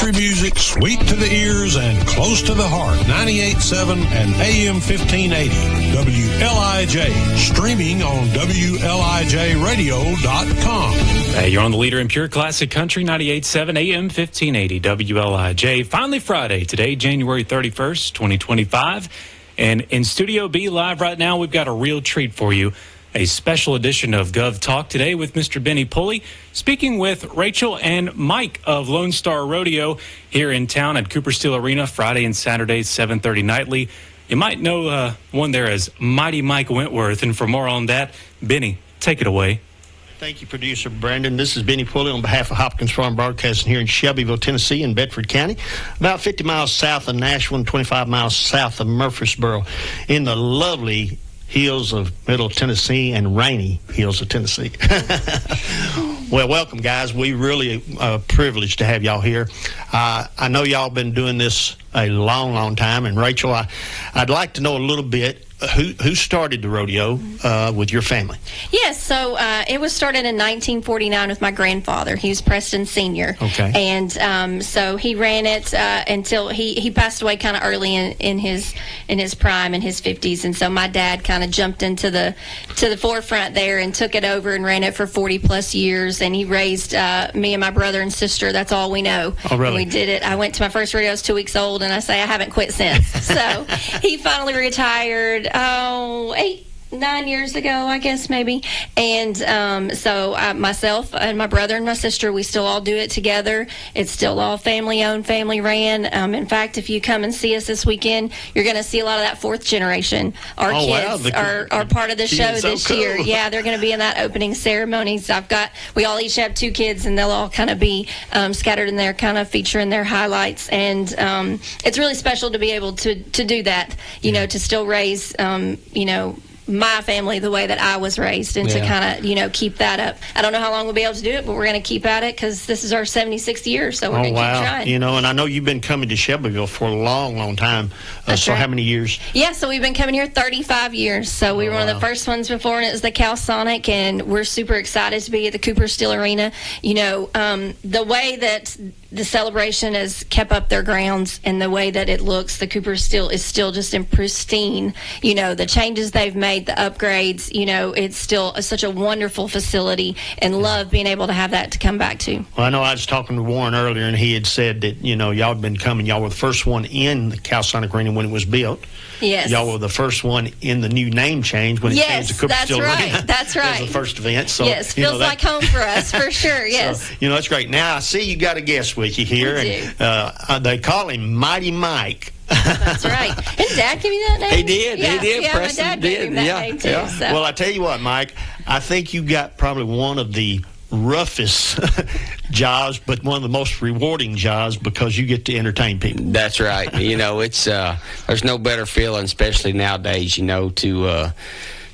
country music, sweet to the ears and close to the heart. 98.7 and AM 1580. WLIJ. Streaming on WLIJradio.com. Hey, you're on the leader in pure classic country, 98.7 AM 1580 WLIJ. Finally Friday today, January 31st, 2025. And in Studio B live right now, we've got a real treat for you. A special edition of Gov Talk today with Mr. Benny Pulley, speaking with Rachel and Mike of Lone Star Rodeo here in town at Cooper Steel Arena, Friday and Saturday, 7:30 nightly. You might know one there as Mighty Mike Wentworth. And for more on that, Benny, take it away. Thank you, Producer Brandon. This is Benny Pulley on behalf of Hopkins Farm Broadcasting here in Shelbyville, Tennessee, in Bedford County, about 50 miles south of Nashville and 25 miles south of Murfreesboro, in the lovely hills of Middle Tennessee and rainy hills of Tennessee. Well, welcome, guys. We really privileged to have y'all here. I know y'all been doing this a long, long time. And Rachel, I'd like to know a little bit. Who started the rodeo with your family? Yes, so it was started in 1949 with my grandfather. He was Preston Sr. Okay. And so he ran it until he passed away kind of early in his prime, in his 50s. And so my dad kind of jumped into the forefront there and took it over and ran it for 40 plus years. And he raised me and my brother and sister. That's all we know. Oh, really? We did it. I went to my first rodeo. I was 2 weeks old, and I say I haven't quit since. So he finally retired. 8-9 years ago, I guess, maybe. And so myself and my brother and my sister, we still all do it together. It's still all family-owned, family-ran. In fact, if you come and see us this weekend, you're going to see a lot of that fourth generation. Our kids are part of the show this year. Yeah, they're going to be in that opening ceremonies. We all each have 2 kids, and they'll all kind of be scattered in there, kind of featuring their highlights. And it's really special to be able to do that, to still raise, my family the way that I was raised, and to kind of, keep that up. I don't know how long we'll be able to do it, but we're going to keep at it because this is our 76th year, so we're going to keep trying. And I know you've been coming to Shelbyville for a long, long time. That's right. How many years? Yeah, so we've been coming here 35 years. So we were one of the first ones before, and it was the Cowsonic, and we're super excited to be at the Cooper Steel Arena. The way that the celebration has kept up their grounds and the way that it looks, the Cooper Steel is still just in pristine. The changes they've made, the upgrades, it's still such a wonderful facility, and love being able to have that to come back to. Well, I know I was talking to Warren earlier, and he had said that, y'all had been coming. Y'all were the first one in the Cowsonic Arena when it was built. Yes. Y'all were the first one in the new name change when it changed to Cooper Steel Arena. That's right. It was the first event. So, yes, feels like home for us, for sure, yes. So, that's great. Now, I see you got a guest with you here. And they call him Mighty Mike. That's right. Did Dad give you that name? He did. Yeah, he did. Preston my dad gave him that name too. Yeah. So. Well, I tell you what, Mike, I think you got probably one of the roughest jobs, but one of the most rewarding jobs because you get to entertain people. That's right. It's there's no better feeling, especially nowadays, to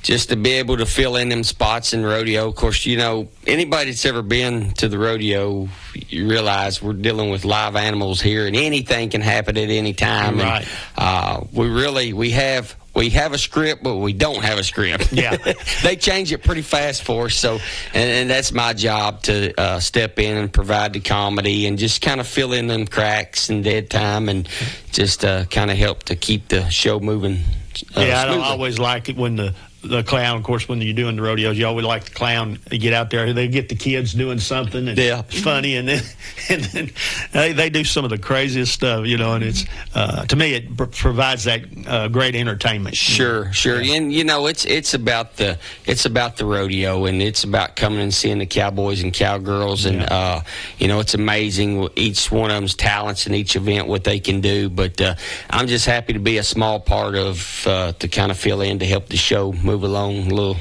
just to be able to fill in them spots in rodeo. Of course, anybody that's ever been to the rodeo, you realize we're dealing with live animals here, and anything can happen at any time. Right. And, we have a script, but we don't have a script. Yeah. They change it pretty fast for us. So, and that's my job to step in and provide the comedy and just kind of fill in them cracks and dead time and just kind of help to keep the show moving. I don't always like it when the clown, of course, when you're doing the rodeos, you always like the clown to get out there. They get the kids doing something and it's funny, and then they do some of the craziest stuff, and it's to me it provides that great entertainment. Sure. Yeah. And it's about the rodeo, and it's about coming and seeing the cowboys and cowgirls, and it's amazing each one of them's talents in each event what they can do. But I'm just happy to be a small part of to kind of fill in to help the show move along a little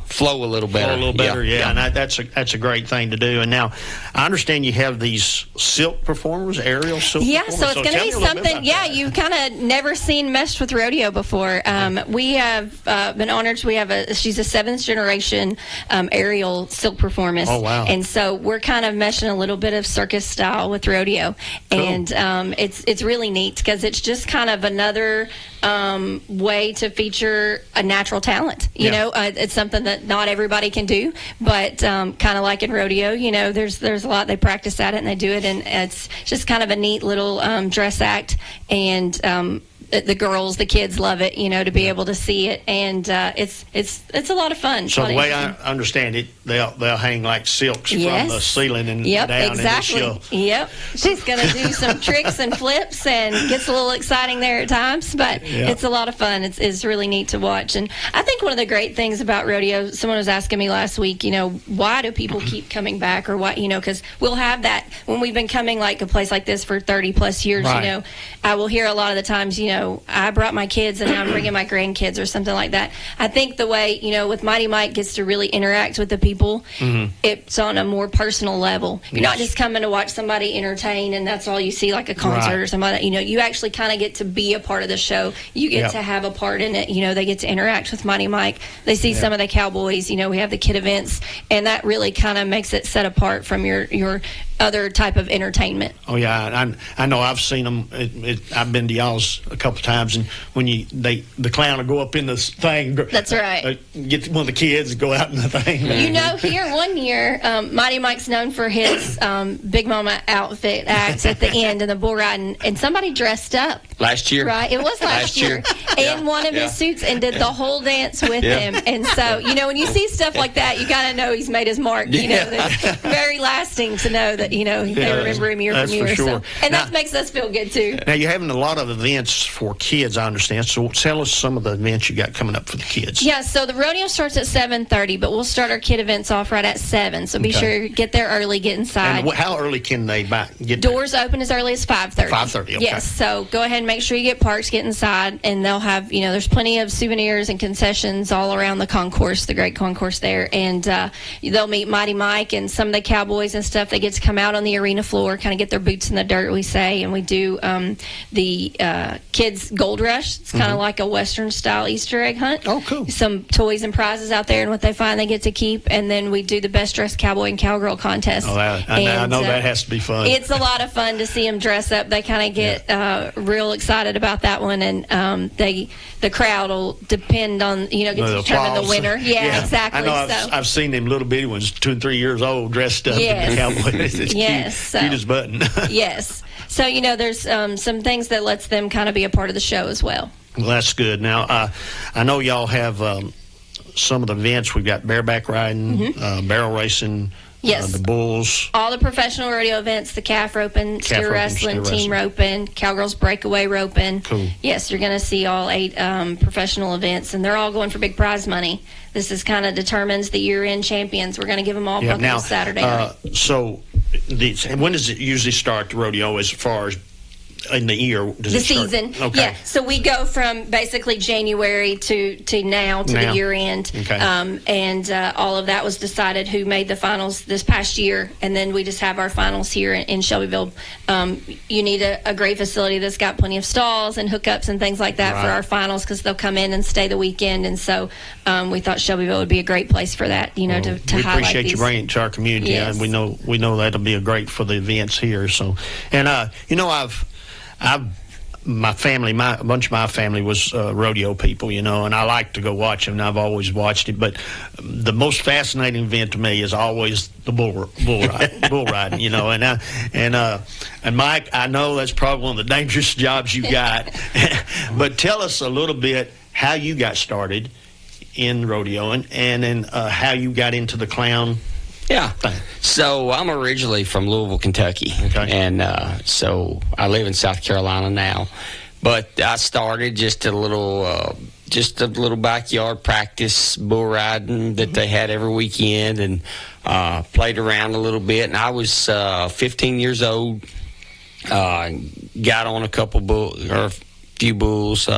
flow a little better. Yeah. And that's a great thing to do. And now I understand you have these silk performers, aerial silk performers. So it's going to be something you've kind of never seen meshed with rodeo before. We have been honored. She's a 7th generation aerial silk performance. Oh, wow. And so we're kind of meshing a little bit of circus style with rodeo. Cool. And it's really neat because it's just kind of another way to feature a natural talent. It's something that not everybody can do, but kind of like in rodeo, there's a lot, they practice at it and they do it, and it's just kind of a neat little dress act, and the kids love it, to be able to see it, and it's a lot of fun. So the way I understand it, they'll hang like silks from the ceiling and down. Exactly. Yep. She's going to do some tricks and flips, and gets a little exciting there at times, but it's a lot of fun. It's really neat to watch, and I think one of the great things about rodeo, someone was asking me last week, why do people keep coming back, or why, because we'll have that when we've been coming like a place like this for 30 plus years. Right. I will hear a lot of the times, I brought my kids and now I'm bringing my grandkids or something like that. I think the way, with Mighty Mike gets to really interact with the people, it's on a more personal level. You're not just coming to watch somebody entertain and that's all you see, like a concert or somebody. You actually kind of get to be a part of the show. You get to have a part in it. They get to interact with Mighty Mike. They see some of the cowboys. We have the kid events, and that really kind of makes it set apart from your other type of entertainment. Oh yeah, I know. I've seen them. I've been to y'all's a couple times, and when the clown will go up in the thing. That's right. Get one of the kids to go out in the thing. Here one year, Mighty Mike's known for his Big Mama outfit acts at the end and the bull riding, and somebody dressed up. Last year, right? It was last year. In one of his suits, and did the whole dance with him. And so, when you see stuff like that, you gotta know he's made his mark. That's very lasting to know that. They remember him year from year. Sure. So. And that makes us feel good, too. Now, you're having a lot of events for kids, I understand. So tell us some of the events you got coming up for the kids. Yeah, so the rodeo starts at 7:30, but we'll start our kid events off right at 7. So be sure to get there early, get inside. And how early can they get Doors open as early as 5:30. 5:30, okay. Yes, so go ahead and make sure you get parked, get inside, and they'll have, there's plenty of souvenirs and concessions all around the concourse, the great concourse there. And they'll meet Mighty Mike and some of the cowboys and stuff. They get to come out on the arena floor, kind of get their boots in the dirt, we say, and we do the kids gold rush. It's kind of like a Western style Easter egg hunt. Oh, cool. Some toys and prizes out there, and what they find they get to keep. And then we do the best dressed cowboy and cowgirl contest. Oh, I know that has to be fun. It's a lot of fun to see them dress up. They kind of get real excited about that one, and the crowd will depend on get to determine the winner. Yeah, exactly. I know. I've seen them little bitty ones, 2 and 3 years old, dressed up in the cowboy. It's cute as button. Yes. So, there's some things that lets them kind of be a part of the show as well. Well, that's good. Now, I know y'all have some of the events. We've got bareback riding, barrel racing, yes, the bulls. All the professional rodeo events, the calf roping, steer wrestling, team roping, cowgirls breakaway roping. Cool. Yes, you're going to see all 8 professional events, and they're all going for big prize money. This is kind of determines the year-end champions. We're going to give them all both this Saturday night. So when does it usually start, the rodeo, as far as in the year? The season. Okay. Yeah. So we go from basically January to now to the year end. Okay. And all of that was decided who made the finals this past year. And then we just have our finals here in Shelbyville. You need a great facility that's got plenty of stalls and hookups and things like that for our finals, because they'll come in and stay the weekend. And so we thought Shelbyville would be a great place for that, to highlight these. We appreciate you bringing it to our community. Yes. And we know that'll be a great for the events here. So, and my family, a bunch of my family was rodeo people, and I like to go watch them, and I've always watched it. But the most fascinating event to me is always the bull riding, And Mike, I know that's probably one of the dangerous jobs you got, but tell us a little bit how you got started in rodeoing, and then how you got into the clown. Yeah. So I'm originally from Louisville, Kentucky. Okay. And so I live in South Carolina now. But I started just a little backyard practice bull riding that they had every weekend, and played around a little bit. And I was 15 years old. Got on a few bulls.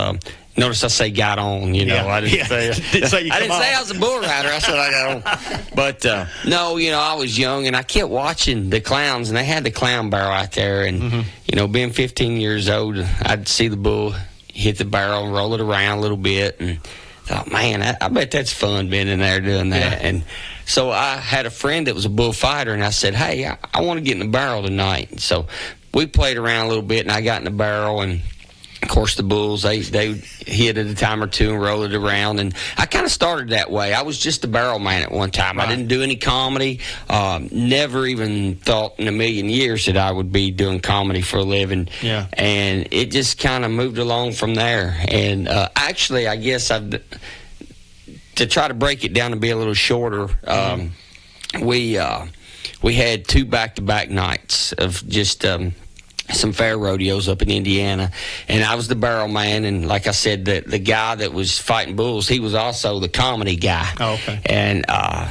Notice I say got on, I didn't say I was a bull rider. I said I got on. But, no, I was young, and I kept watching the clowns, and they had the clown barrel out there. And, being 15 years old, I'd see the bull hit the barrel and roll it around a little bit. And thought, man, I bet that's fun being in there doing that. And so I had a friend that was a bullfighter, and I said, hey, I want to get in the barrel tonight. And so we played around a little bit, and I got in the barrel, and Of course, the bulls, they hit at a time or two and roll it around. And I kind of started that way. I was just a barrel man at one time. Right. I didn't do any comedy. Never even thought in a million years that I would be doing comedy for a living. Yeah. And it just kind of moved along from there. And actually, I guess to try to break it down and be a little shorter, we had 2 back-to-back nights of just some fair rodeos up in Indiana, and I was the barrel man, and like I said, the guy that was fighting bulls, he was also the comedy guy. Oh, okay. And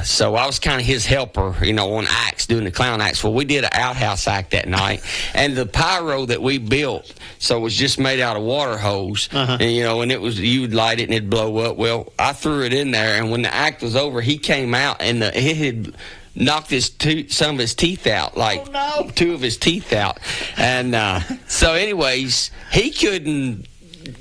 so I was kind of his helper, on acts, doing the clown acts. Well, we did an outhouse act that night, and the pyro that we built, so it was just made out of water hose, and and it was, you would light it and it'd blow up. Well, I threw it in there, and when the act was over, he came out, and it had knocked some of his teeth out, like 2 of his teeth out. And so anyways, he couldn't,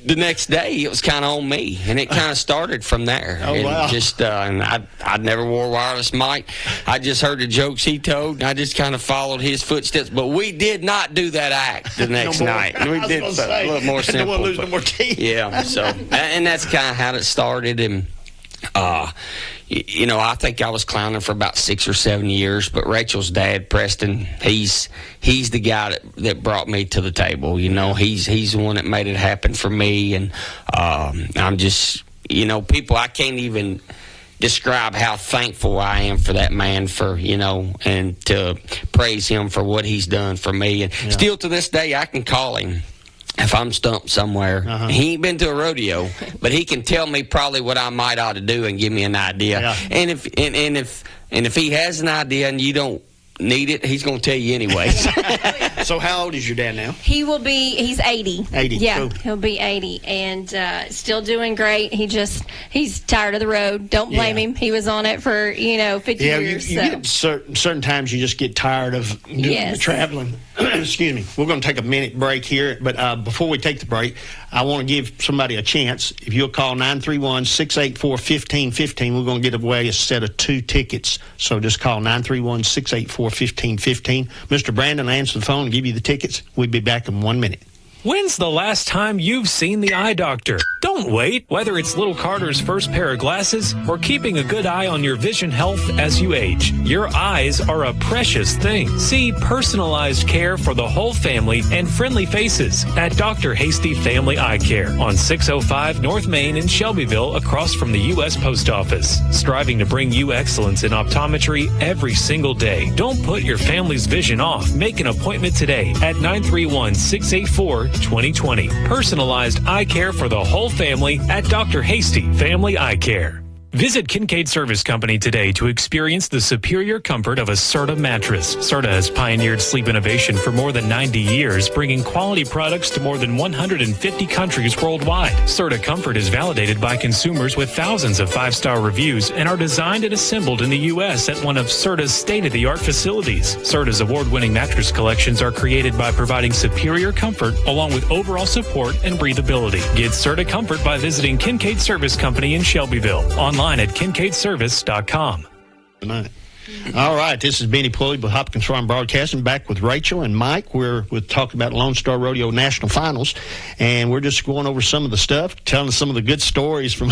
the next day it was kind of on me, and it kind of started from there. Oh, and wow. Just and I never wore a wireless mic. I just heard the jokes he told, and I just kind of followed his footsteps. But we did not do that act the next night. We did a little more simple. Don't want to lose no more teeth. Yeah, so and that's kind of how it started. And I think I was clowning for about 6 or 7 years, but Rachel's dad, Preston, he's the guy that brought me to the table. He's the one that made it happen for me, and I'm just, people, I can't even describe how thankful I am for that man, and to praise him for what he's done for me. And still to this day, I can call him if I'm stumped somewhere. He ain't been to a rodeo, but he can tell me probably what I might ought to do and give me an idea. Yeah. And if he has an idea and you don't need it, he's going to tell you anyway. So how old is your dad now? He's 80. 80. Yeah, cool. He'll be 80 and still doing great. He's tired of the road. Don't blame him. He was on it for 50 years. You get certain times you just get tired of traveling. Excuse me. We're going to take a minute break here, but before we take the break, I want to give somebody a chance. If you'll call 931-684-1515, we're going to get away a set of 2 tickets. So just call 931-684-1515. Mr. Brandon will answer the phone and give you the tickets. We'll be back in 1 minute. When's the last time you've seen the eye doctor? Don't wait. Whether it's little Carter's first pair of glasses or keeping a good eye on your vision health as you age, your eyes are a precious thing. See personalized care for the whole family and friendly faces at Dr. Hasty Family Eye Care on 605 North Main in Shelbyville, across from the U.S. Post Office. Striving to bring you excellence in optometry every single day. Don't put your family's vision off. Make an appointment today at 931-684-2020. Personalized eye care for the whole family at Dr. Hasty Family Eye Care. Visit Kincaid Service Company today to experience the superior comfort of a Serta mattress. Serta has pioneered sleep innovation for more than 90 years, bringing quality products to more than 150 countries worldwide. Serta Comfort is validated by consumers with thousands of 5-star reviews and are designed and assembled in the U.S. at one of Serta's state-of-the-art facilities. Serta's award-winning mattress collections are created by providing superior comfort along with overall support and breathability. Get Serta Comfort by visiting Kincaid Service Company in Shelbyville. Online at kincaidservice.com. Tonight. All right, this is Benny Pulley with Hopkins Farm Broadcasting, back with Rachel and Mike. We're talking about Lone Star Rodeo National Finals, and we're just going over some of the stuff, telling us some of the good stories from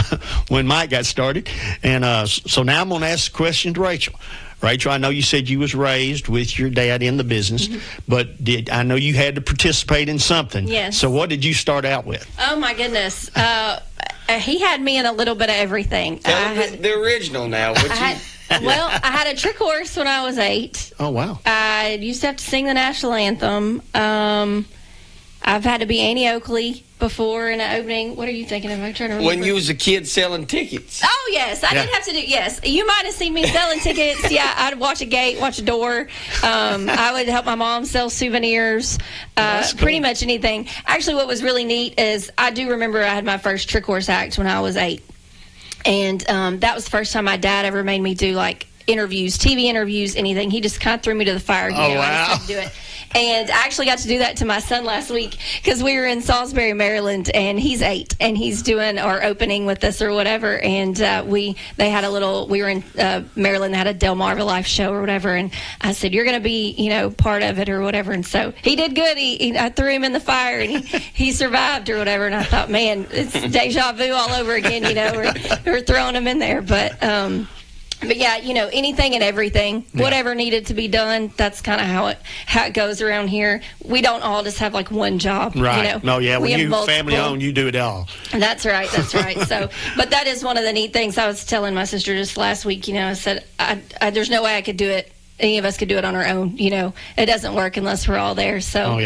when Mike got started. And so now I'm going to ask the question to Rachel. Rachel, I know you said you was raised with your dad in the business, but I know you had to participate in something. Yes. So what did you start out with? Oh, my goodness. He had me in a little bit of everything. The original now. I had a trick horse when I was 8. Oh, wow. I used to have to sing the national anthem. I've had to be Annie Oakley before in an opening. What are you thinking of? I'm trying to remember. When you was a kid selling tickets. Oh, yes. I did have to do, yes. You might have seen me selling tickets. Yeah, I'd watch a gate, watch a door. I would help my mom sell souvenirs, pretty much anything. Actually, what was really neat is I do remember I had my first trick horse act when I was 8. And that was the first time my dad ever made me do, like, interviews, TV interviews, anything. He just kind of threw me to the fire. Oh, wow. I just had to do it. And I actually got to do that to my son last week because we were in Salisbury, Maryland, and he's 8, and he's doing our opening with us or whatever. And we were in Maryland, they had a Del Mar Life show or whatever, and I said, you're going to be, part of it or whatever. And so he did good. I threw him in the fire, and he survived or whatever. And I thought, man, it's deja vu all over again. We're throwing him in there, but yeah, anything and everything, whatever needed to be done. That's kind of how it goes around here. We don't all just have like one job, right? No, yeah. When you family owned, you do it all. That's right. So, but that is one of the neat things. I was telling my sister just last week. I said, there's no way I could do it. Any of us could do it on our own. It doesn't work unless we're all there. So,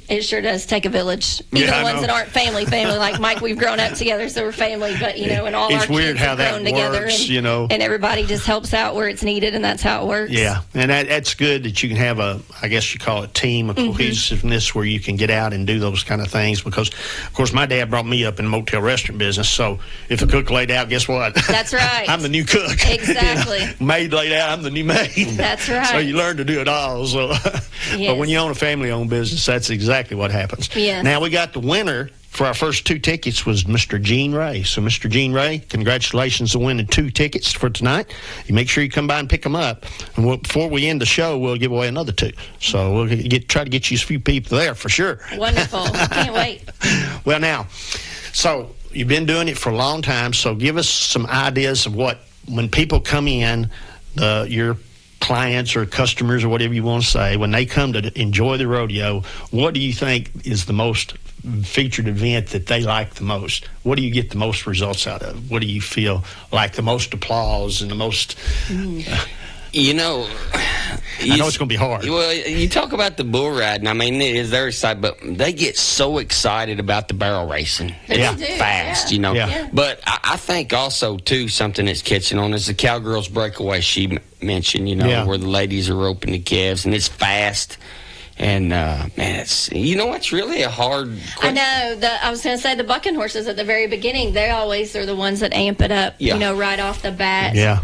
it sure does take a village. Even the ones that aren't family, like Mike, we've grown up together, so we're family. But and all it's our weird kids how have that grown together, works, and everybody just helps out where it's needed, and that's how it works. Yeah, and that's good that you can have I guess you call it team, a cohesiveness where you can get out and do those kind of things. Because, of course, my dad brought me up in the motel restaurant business. So if a cook laid out, guess what? That's right. I'm the new cook. Exactly. Maid laid out, I'm the new maid. That's right. So you learn to do it all. So, but when you own a family-owned business, that's exactly what happens. Yes. Now we got the winner for our first 2 tickets was Mr. Gene Ray. So, Mr. Gene Ray, congratulations on winning 2 tickets for tonight. You make sure you come by and pick them up. And before we end the show, we'll give away another 2. So we'll try to get you a few people there for sure. Wonderful. Can't wait. Well, now, so you've been doing it for a long time. So give us some ideas of when people come in, your clients or customers or whatever you want to say, when they come to enjoy the rodeo, what do you think is the most featured event that they like the most? What do you get the most results out of? What do you feel like the most applause and the most... I know it's going to be hard. Well, you talk about the bull riding. I mean, they're excited, but they get so excited about the barrel racing. It's fast, Yeah. But I think also, too, something that's catching on is the Cowgirls breakaway she mentioned, where the ladies are roping the calves, and it's fast. And, man, it's really a hard... I know. I was going to say the bucking horses at the very beginning, they always are the ones that amp it up, right off the bat. Yeah.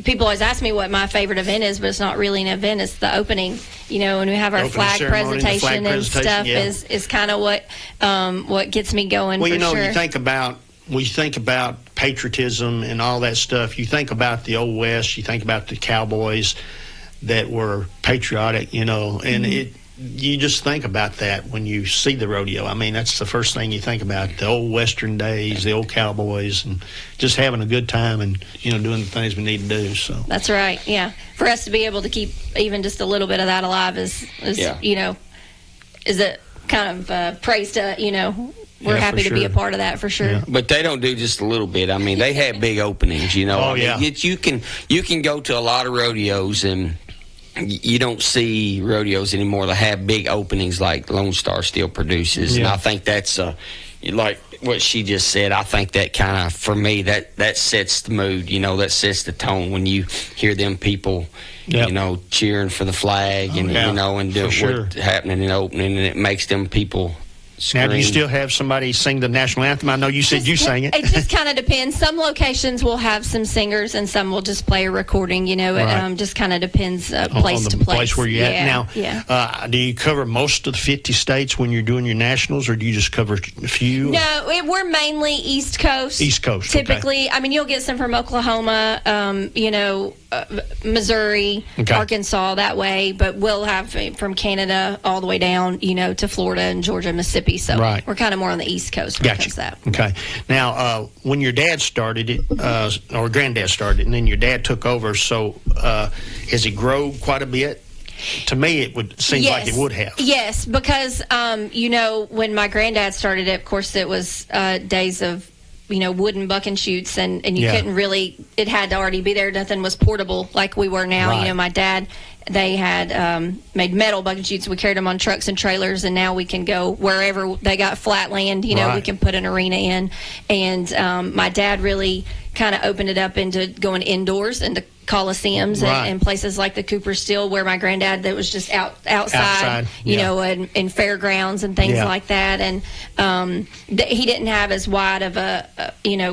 People always ask me what my favorite event is, but it's not really an event. It's the opening, when we have our flag presentation and stuff is kind of what gets me going. Well, sure. you think about patriotism and all that stuff. You think about the Old West. You think about the cowboys that were patriotic, and you just think about that when you see the rodeo. I mean, that's the first thing you think about, the old Western days, the old cowboys, and just having a good time and, doing the things we need to do. So that's right, yeah. For us to be able to keep even just a little bit of that alive is is a kind of praise to, we're happy to be a part of that for sure. Yeah. But they don't do just a little bit. I mean, they have big openings, Oh, yeah. You can go to a lot of rodeos and you don't see rodeos anymore that have big openings like Lone Star still produces. Yeah. And I think that's like what she just said. I think that kind of, for me, that sets the mood, that sets the tone when you hear them people, cheering for the flag and, and do what's happening in the opening, and it makes them people scream. Now, do you still have somebody sing the national anthem? I know you said you sang it. It just kind of depends. Some locations will have some singers, and some will just play a recording. It just kind of depends place on to the place. Where you're at now. Do you cover most of the 50 states when you're doing your nationals, or do you just cover a few? No, we're mainly East Coast. East Coast, typically. Okay. I mean, you'll get some from Oklahoma, Missouri, Arkansas, that way, but we'll have from Canada all the way down, to Florida and Georgia, Mississippi. So we're kind of more on the East Coast when it comes to that. Okay. Now, when your dad started it, or granddad started it, and then your dad took over, so has it grown quite a bit? To me, it would seem like it would have. Yes, because, when my granddad started it, of course, it was days of wooden bucking chutes, and you couldn't really, it had to already be there. Nothing was portable like we were now. Right. My dad, they had made metal bucking chutes. We carried them on trucks and trailers, and now we can go wherever they got flat land, we can put an arena in. And my dad really kind of opened it up into going indoors into coliseums and places like the Cooper Still, where my granddad, that was just outside, and fairgrounds and things like that. And he didn't have as wide of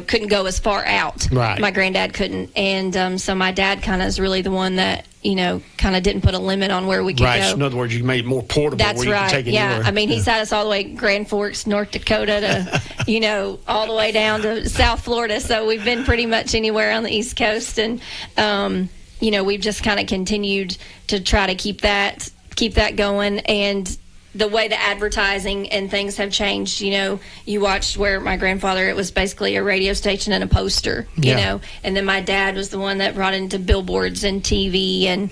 couldn't go as far out. Right. My granddad couldn't. And so my dad kind of is really the one that, kind of didn't put a limit on where we could right. go. So in other words, you made it more portable. That's where you right. can take it yeah. anywhere. I mean, he's had us all the way Grand Forks, North Dakota to, all the way down to South Florida. So we've been pretty much anywhere on the East Coast. And, we've just kind of continued to try to keep that going. And the way the advertising and things have changed, you watched where my grandfather, it was basically a radio station and a poster, and then my dad was the one that brought into billboards and TV and,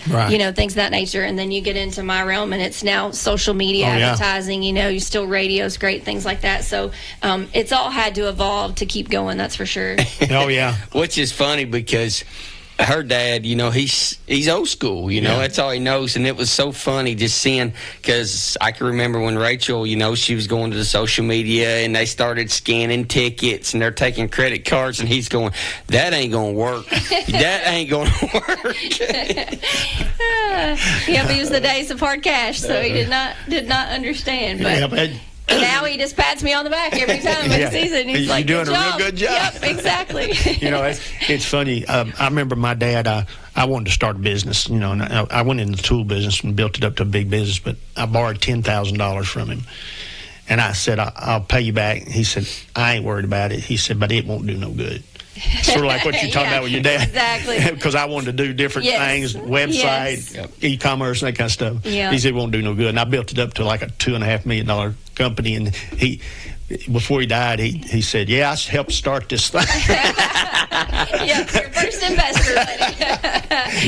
things of that nature. And then you get into my realm and it's now social media advertising, you still radios, great things like that. So it's all had to evolve to keep going, that's for sure. Oh, yeah. Which is funny because her dad, he's old school, that's all he knows. And it was so funny just seeing, because I can remember when Rachel, she was going to the social media and they started scanning tickets and they're taking credit cards and he's going, that ain't going to work. That ain't going to work. He was the days of hard cash, so he did not understand. But now he just pats me on the back every time he sees it. And he's like, "You're doing a real good job." Yep, exactly. It's funny. I remember my dad. I wanted to start a business. And I went in the tool business and built it up to a big business. But I borrowed $10,000 from him, and I said, "I'll pay you back." He said, "I ain't worried about it." He said, "But it won't do no good." Sort of like what you're talking about with your dad. Exactly. Because I wanted to do different things, website, e-commerce, and that kind of stuff. Yeah. He said it won't do no good. And I built it up to like a $2.5 million company. And before he died, he said, "Yeah, I helped start this thing." Your first investor.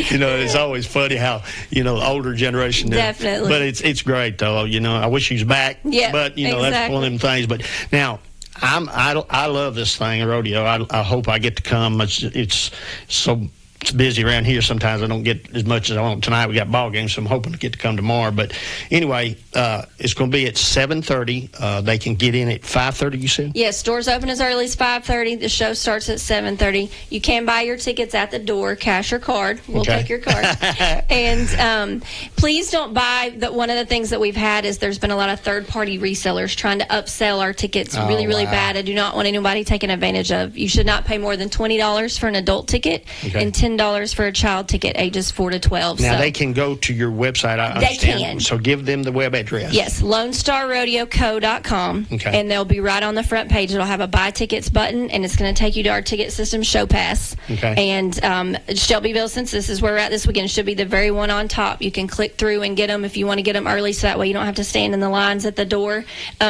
It's always funny how, the older generation does. Definitely. But it's great, though. I wish he was back. Yeah, but, that's one of them things. But now, I love this thing, rodeo. I hope I get to come. It's so busy around here. Sometimes I don't get as much as I want. Tonight we got ball games, so I'm hoping to get to come tomorrow. But anyway, it's going to be at 7:30. They can get in at 5:30. You said? Yes, doors open as early as 5:30. The show starts at 7:30. You can buy your tickets at the door, cash or card. We'll take your card. And please don't buy. One of the things that we've had is there's been a lot of third-party resellers trying to upsell our tickets really bad. I do not want anybody taking advantage of. You should not pay more than $20 for an adult ticket and $10 for a child ticket, ages 4 to 12. Now, they can go to your website, I understand. They can. So give them the web address. Yes, LoneStarRodeoCo.com. Okay. And they'll be right on the front page. It'll have a buy tickets button, and it's going to take you to our ticket system show pass. Okay. And Shelbyville, since this is where we're at this weekend, should be the very one on top. You can click through and get them if you want to get them early, so that way you don't have to stand in the lines at the door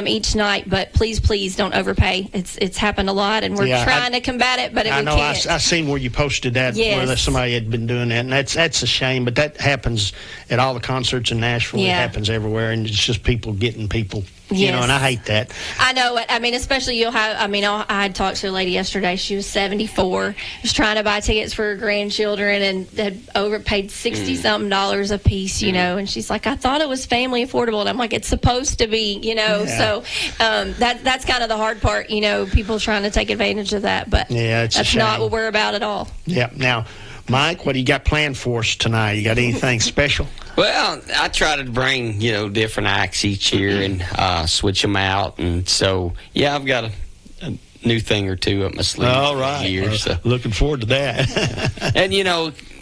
each night. But please don't overpay. It's happened a lot, and we're trying to combat it, but we can't. I seen where you posted that. Yes. Where somebody had been doing that, and that's a shame. But that happens at all the concerts in Nashville. It happens everywhere, and it's just people getting people. And I hate that. I know it. I mean, especially I had talked to a lady yesterday. She was 74, was trying to buy tickets for her grandchildren and had overpaid $60-something a piece, and she's like, "I thought it was family affordable." And I'm like, "It's supposed to be, So that's kind of the hard part, people trying to take advantage of that. But that's not what we're about at all. Yeah. Now, Mike, what do you got planned for us tonight? You got anything special? Well, I try to bring, different acts each year and switch them out. And so, I've got a new thing or two up my sleeve. All right. Year, so. Looking forward to that. And,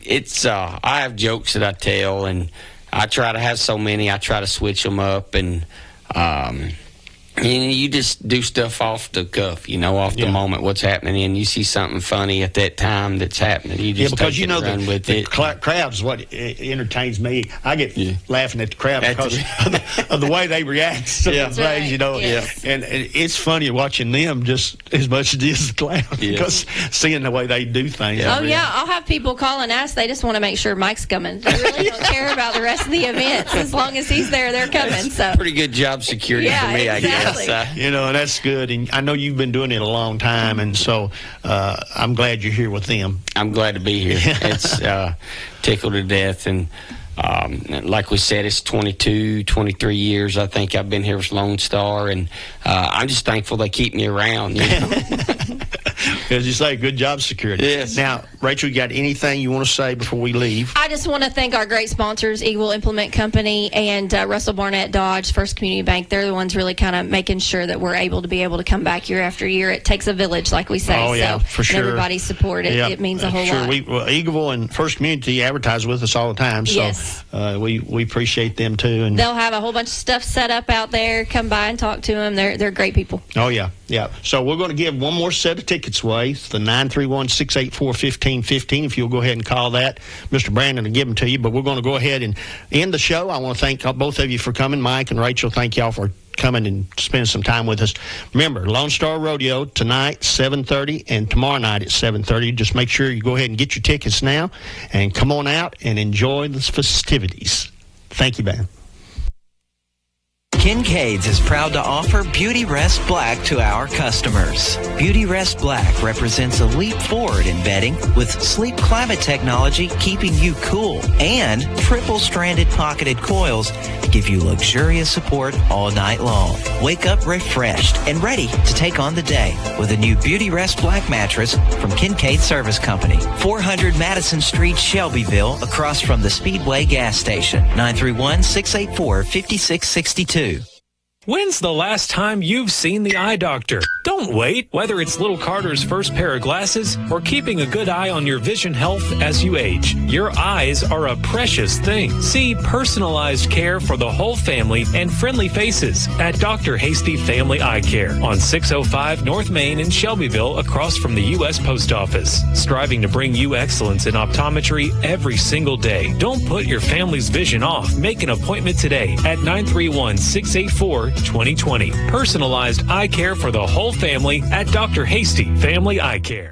it's I have jokes that I tell, and I try to have so many. I try to switch them up, and you just do stuff off the cuff, off the moment, what's happening, and you see something funny at that time that's happening. You just because take it and run with it. Crowd is what entertains me. I get laughing at the crowd because of the way they react to some things, Yes. And it's funny watching them just as much as it is the crowd because seeing the way they do things. I'll have people call and ask. They just want to make sure Mike's coming. They really don't care about the rest of the events. As long as he's there, they're coming. So pretty good job security for me, I guess. And that's good. And I know you've been doing it a long time, and so I'm glad you're here with them. I'm glad to be here. It's tickled to death. And like we said, it's 23 years, I think, I've been here with Lone Star. And I'm just thankful they keep me around. As you say, good job security. Yes. Now, Rachel, you got anything you want to say before we leave? I just want to thank our great sponsors, Eagle Implement Company and Russell Barnett Dodge, First Community Bank. They're the ones really kind of making sure that we're able to come back year after year. It takes a village, like we say. Oh, yeah, for sure. And everybody's support, it means a whole lot. Eagleville and First Community advertise with us all the time, so yes. We appreciate them too. And they'll have a whole bunch of stuff set up out there. Come by and talk to them. They're great people. Oh, yeah. So we're going to give one more set of tickets away. It's the 931-684-1515. If you'll go ahead and call that, Mr. Brandon will give them to you. But we're going to go ahead and end the show. I want to thank both of you for coming. Mike and Rachel, thank y'all for coming and spending some time with us. Remember, Lone Star Rodeo tonight, 7:30, and tomorrow night at 7:30. Just make sure you go ahead and get your tickets now and come on out and enjoy the festivities. Thank you, Ben. Kincaid's is proud to offer Beauty Rest Black to our customers. Beauty Rest Black represents a leap forward in bedding with sleep climate technology keeping you cool and triple-stranded pocketed coils to give you luxurious support all night long. Wake up refreshed and ready to take on the day with a new Beauty Rest Black mattress from Kincaid Service Company. 400 Madison Street, Shelbyville, across from the Speedway gas station. 931-684-5662. When's the last time you've seen the eye doctor? Don't wait. Whether it's little Carter's first pair of glasses or keeping a good eye on your vision health as you age, your eyes are a precious thing. See personalized care for the whole family and friendly faces at Dr. Hasty Family Eye Care on 605 North Main in Shelbyville, across from the U.S. Post Office. Striving to bring you excellence in optometry every single day. Don't put your family's vision off. Make an appointment today at 931-684-2020. Personalized eye care for the whole family at Dr. Hasty Family Eye Care.